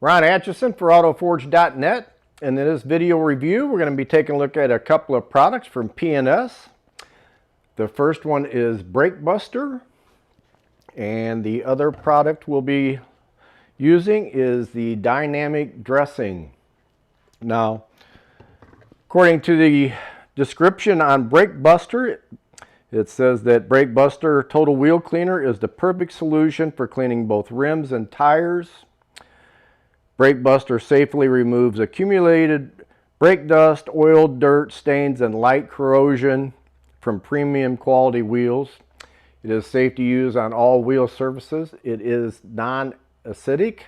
Ron Atchison for Autoforge.net. And in this video review, we're going to be taking a look at a couple of products from P&S. The first one is Brake Buster, and the other product we'll be using is the Dynamic Dressing. Now, according to the description on Brake Buster, it says that Brake Buster Total Wheel Cleaner is the perfect solution for cleaning both rims and tires. Brake Buster safely removes accumulated brake dust, oil, dirt, stains, and light corrosion from premium quality wheels. It is safe to use on all wheel surfaces. It is non-acidic,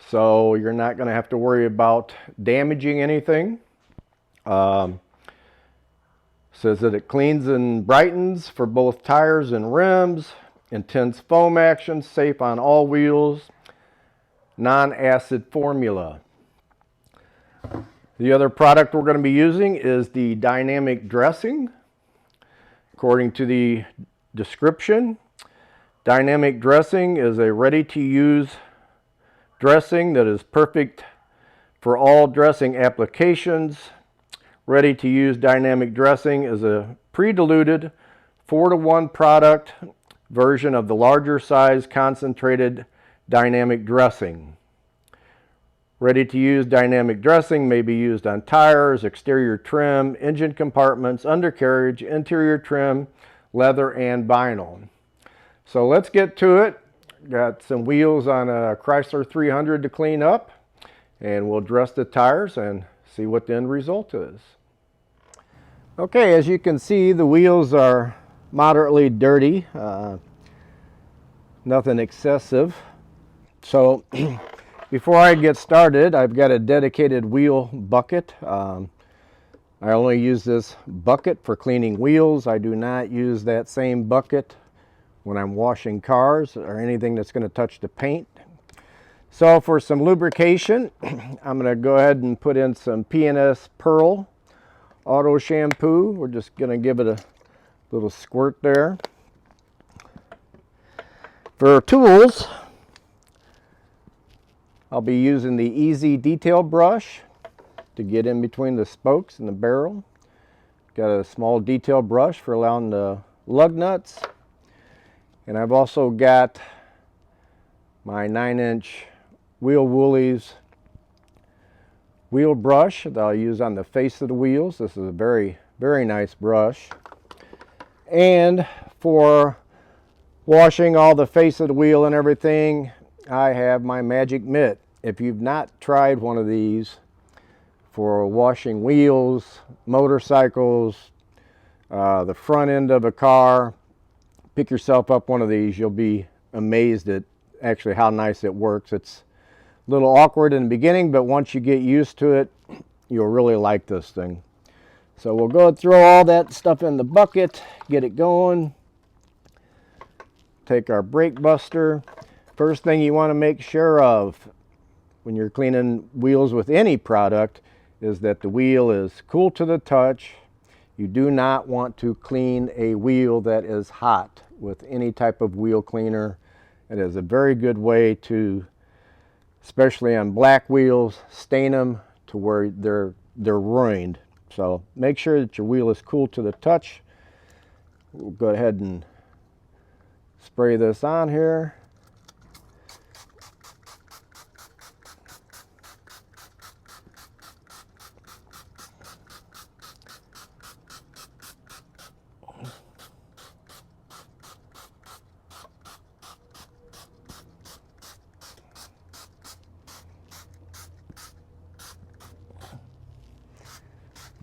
so you're not going to have to worry about damaging anything. Says that it cleans and brightens for both tires and rims. Intense foam action, safe on all wheels. Non-acid formula. The other product we're going to be using is the Dynamic Dressing. According to the description, Dynamic Dressing is a ready-to-use dressing that is perfect for all dressing applications. Ready-to-use Dynamic Dressing is a pre-diluted 4-to-1 product version of the larger size concentrated Dynamic Dressing. Ready-to-use Dynamic Dressing may be used on tires, exterior trim, engine compartments, undercarriage, interior trim, leather, and vinyl. So let's get to it. Got some wheels on a Chrysler 300 to clean up, and we'll dress the tires and see what the end result is. Okay, as you can see, the wheels are moderately dirty, nothing excessive. So before I get started, I've got a dedicated wheel bucket. I only use this bucket for cleaning wheels. I do not use that same bucket when I'm washing cars or anything that's going to touch the paint. So for some lubrication, I'm going to go ahead and put in some P&S Pearl Auto Shampoo. We're just going to give it a little squirt there. For tools, I'll be using the Easy Detail Brush to get in between the spokes and the barrel. Got a small detail brush for allowing the lug nuts. And I've also got my 9-inch Wheel Woolies wheel brush that I'll use on the face of the wheels. This is a very, very nice brush. And for washing all the face of the wheel and everything, I have my Magic Mitt. If you've not tried one of these for washing wheels, motorcycles, the front end of a car, pick yourself up one of these. You'll be amazed at actually how nice it works. It's a little awkward in the beginning, but once you get used to it, you'll really like this thing. So we'll go throw all that stuff in the bucket, get it going. Take our Brake Buster. First thing you want to make sure of when you're cleaning wheels with any product is that the wheel is cool to the touch. You do not want to clean a wheel that is hot with any type of wheel cleaner. It is a very good way to, especially on black wheels, stain them to where they're ruined. So make sure that your wheel is cool to the touch. We'll go ahead and spray this on here.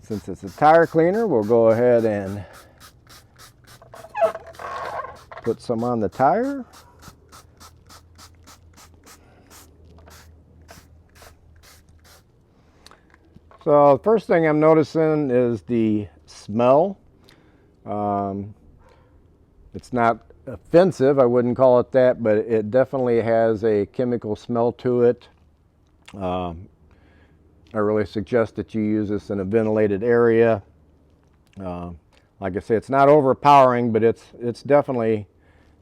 Since it's a tire cleaner, we'll go ahead and put some on the tire. So the first thing I'm noticing is the smell. It's not offensive, I wouldn't call it that, but it definitely has a chemical smell to it. I really suggest that you use this in a ventilated area. Like I say, it's not overpowering, but it's definitely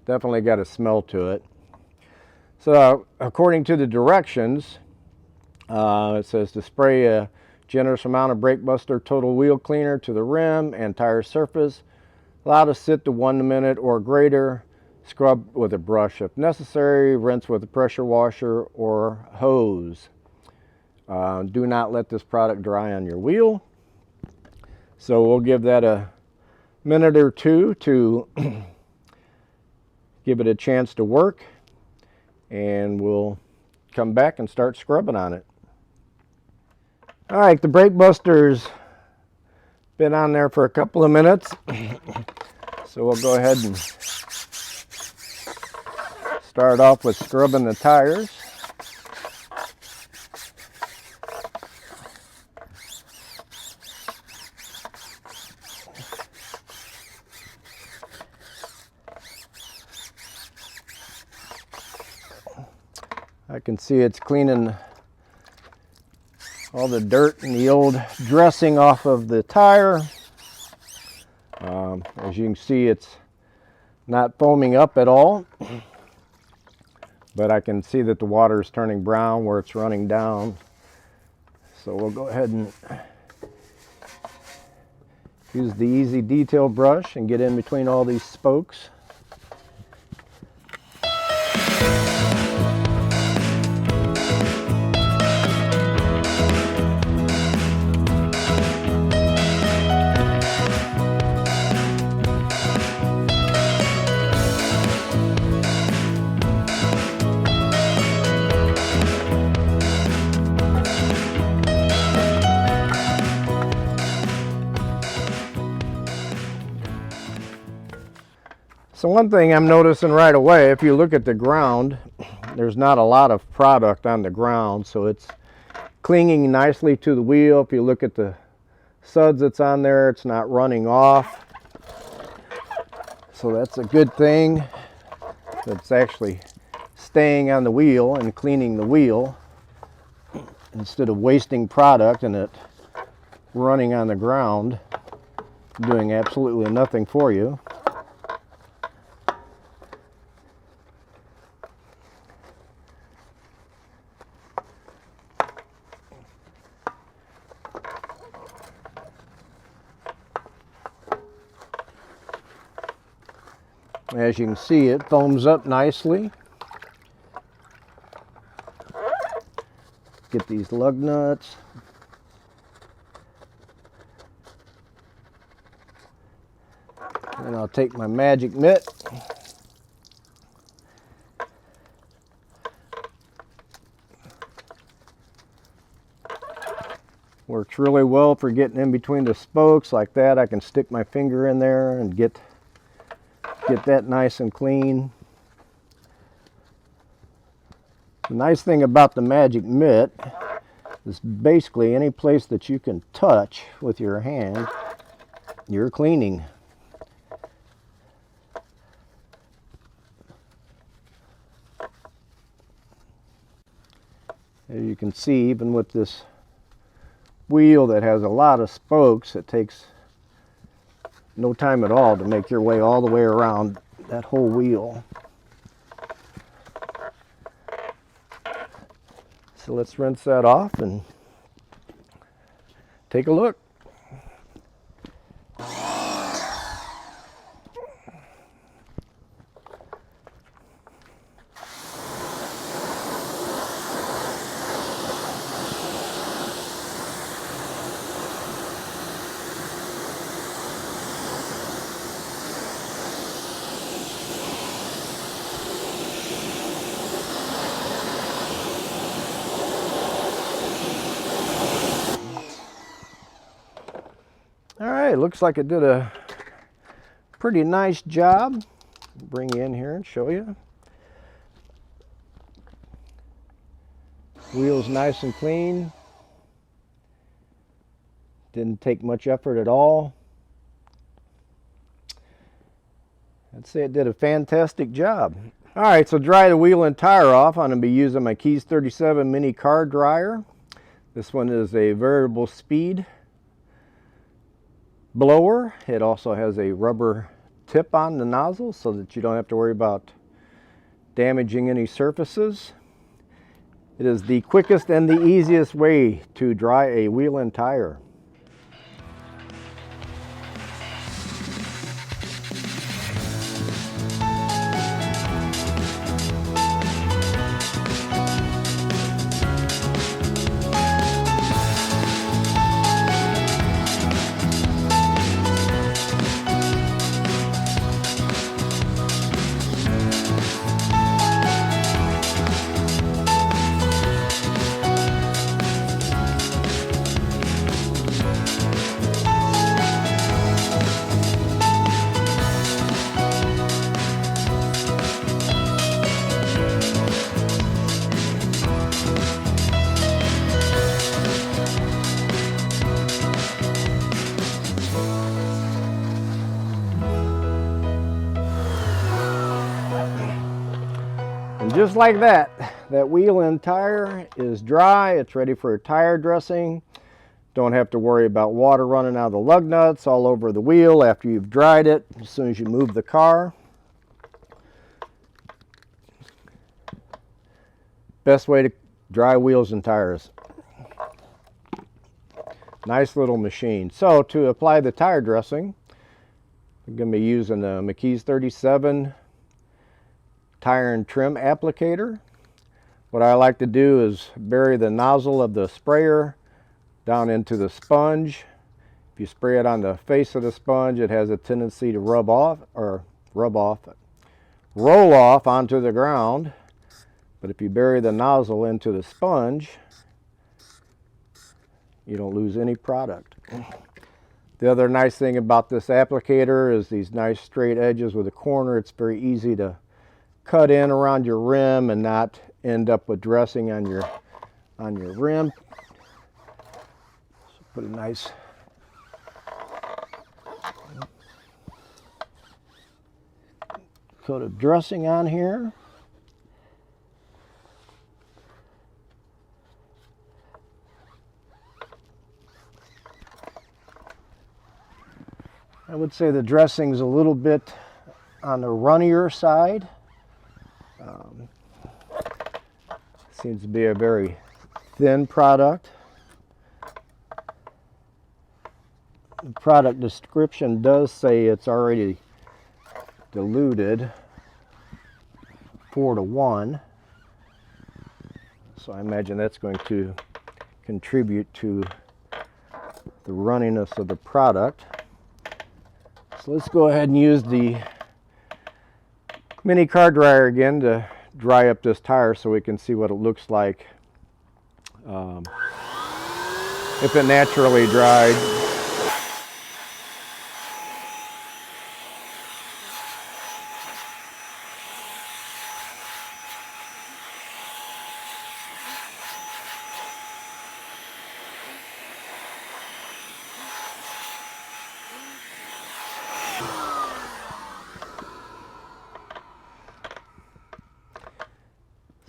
got a smell to it. So according to the directions, It says to spray a generous amount of Brake Buster Total Wheel Cleaner to the rim and tire surface. Allow to sit to 1 minute or greater. Scrub with a brush if necessary. Rinse with a pressure washer or hose. Do not let this product dry on your wheel. So we'll give that a minute or two to give it a chance to work, and we'll come back and start scrubbing on it. All right, the Brake Buster's been on there for a couple of minutes, so we'll go ahead and start off with scrubbing the tires. I can see it's cleaning all the dirt and the old dressing off of the tire. As you can see, it's not foaming up at all, but I can see that the water is turning brown where it's running down. So we'll go ahead and use the easy detail brush and get in between all these spokes. So one thing I'm noticing right away, if you look at the ground, there's not a lot of product on the ground, so it's clinging nicely to the wheel. If you look at the suds that's on there, it's not running off. So that's a good thing. It's actually staying on the wheel and cleaning the wheel instead of wasting product and it running on the ground, doing absolutely nothing for you. As you can see, it foams up nicely. Get these lug nuts. And I'll take my magic mitt. Works really well for getting in between the spokes like that. I can stick my finger in there and get that nice and clean. The nice thing about the magic mitt is basically any place that you can touch with your hand, you're cleaning. As you can see, even with this wheel that has a lot of spokes, it takes no time at all to make your way all the way around that whole wheel. So let's rinse that off and take a look. All right, looks like it did a pretty nice job. Bring you in here and show you. Wheel's nice and clean. Didn't take much effort at all. I'd say it did a fantastic job. All right, so dry the wheel and tire off. I'm going to be using my Keys 37 mini car dryer. This one is a variable speed blower. It also has a rubber tip on the nozzle so that you don't have to worry about damaging any surfaces. It is the quickest and the easiest way to dry a wheel and tire. And just like that, that wheel and tire is dry. It's ready for a tire dressing. Don't have to worry about water running out of the lug nuts all over the wheel after you've dried it as soon as you move the car. Best way to dry wheels and tires. Nice little machine. So to apply the tire dressing, I'm going to be using the McKee's 37 tire and trim applicator. What I like to do is bury the nozzle of the sprayer down into the sponge. If you spray it on the face of the sponge, it has a tendency to roll off onto the ground. But if you bury the nozzle into the sponge, you don't lose any product. The other nice thing about this applicator is these nice straight edges with a corner. It's very easy to cut in around your rim and not end up with dressing on your rim. So put a nice coat of dressing on here. I would say the dressing's a little bit on the runnier side. Seems to be a very thin product. The product description does say it's already diluted 4:1. So I imagine that's going to contribute to the runniness of the product. So let's go ahead and use the mini car dryer again to dry up this tire so we can see what it looks like if it naturally dried.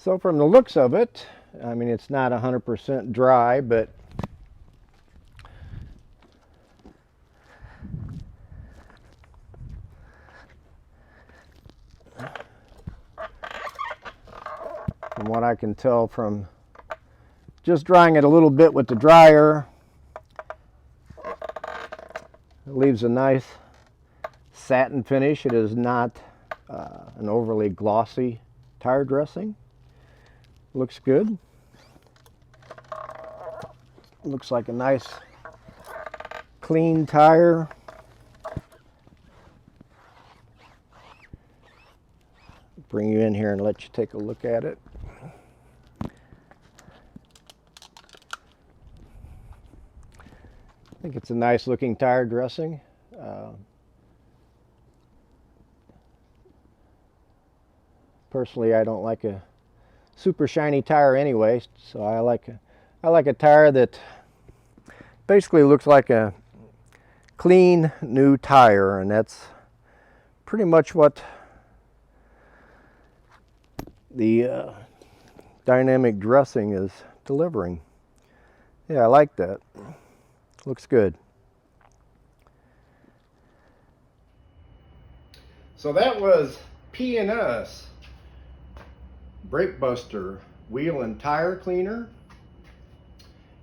So from the looks of it, I mean, it's not 100% dry, but from what I can tell from just drying it a little bit with the dryer, it leaves a nice satin finish. It is not an overly glossy tire dressing. Looks good. Looks like a nice clean tire. Bring you in here and let you take a look at it. I think it's a nice looking tire dressing. Personally, I don't like a super shiny tire anyway, so I like a tire that basically looks like a clean new tire, and that's pretty much what the dynamic dressing is delivering. Yeah, I like that. Looks good. So that was P&S Brake Buster wheel and tire cleaner,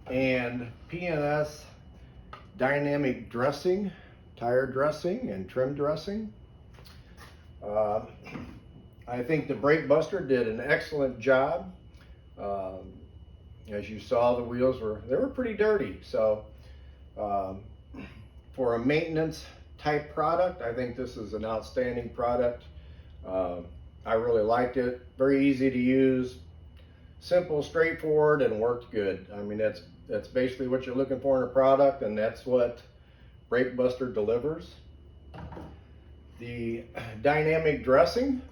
and P&S dynamic dressing, tire dressing and trim dressing. I think the brake buster did an excellent job. As you saw, the wheels were pretty dirty. So for a maintenance type product, I think this is an outstanding product. I really liked it. Very easy to use, simple, straightforward, and worked good. I mean, that's basically what you're looking for in a product, and that's what Brake Buster delivers. The dynamic dressing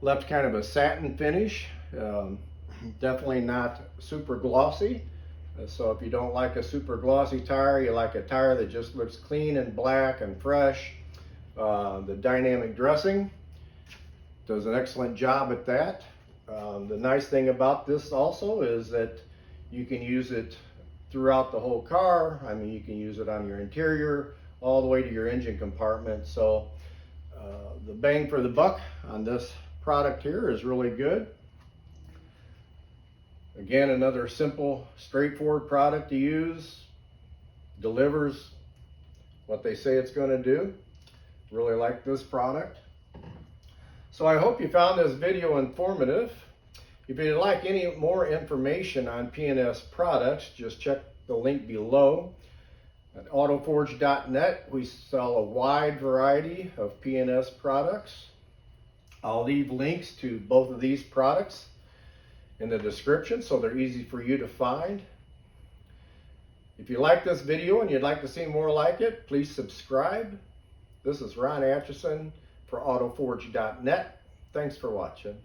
left kind of a satin finish. Definitely not super glossy. So if you don't like a super glossy tire, you like a tire that just looks clean and black and fresh, the dynamic dressing does an excellent job at that. The nice thing about this also is that you can use it throughout the whole car. I mean, you can use it on your interior all the way to your engine compartment. So the bang for the buck on this product here is really good. Again, another simple, straightforward product to use. Delivers what they say it's going to do. Really like this product. So I hope you found this video informative. If you'd like any more information on P&S products, just check the link below. At Autoforge.net, we sell a wide variety of P&S products. I'll leave links to both of these products in the description so they're easy for you to find. If you like this video and you'd like to see more like it, please subscribe. This is Ron Atchison for Autoforge.net. Thanks for watching.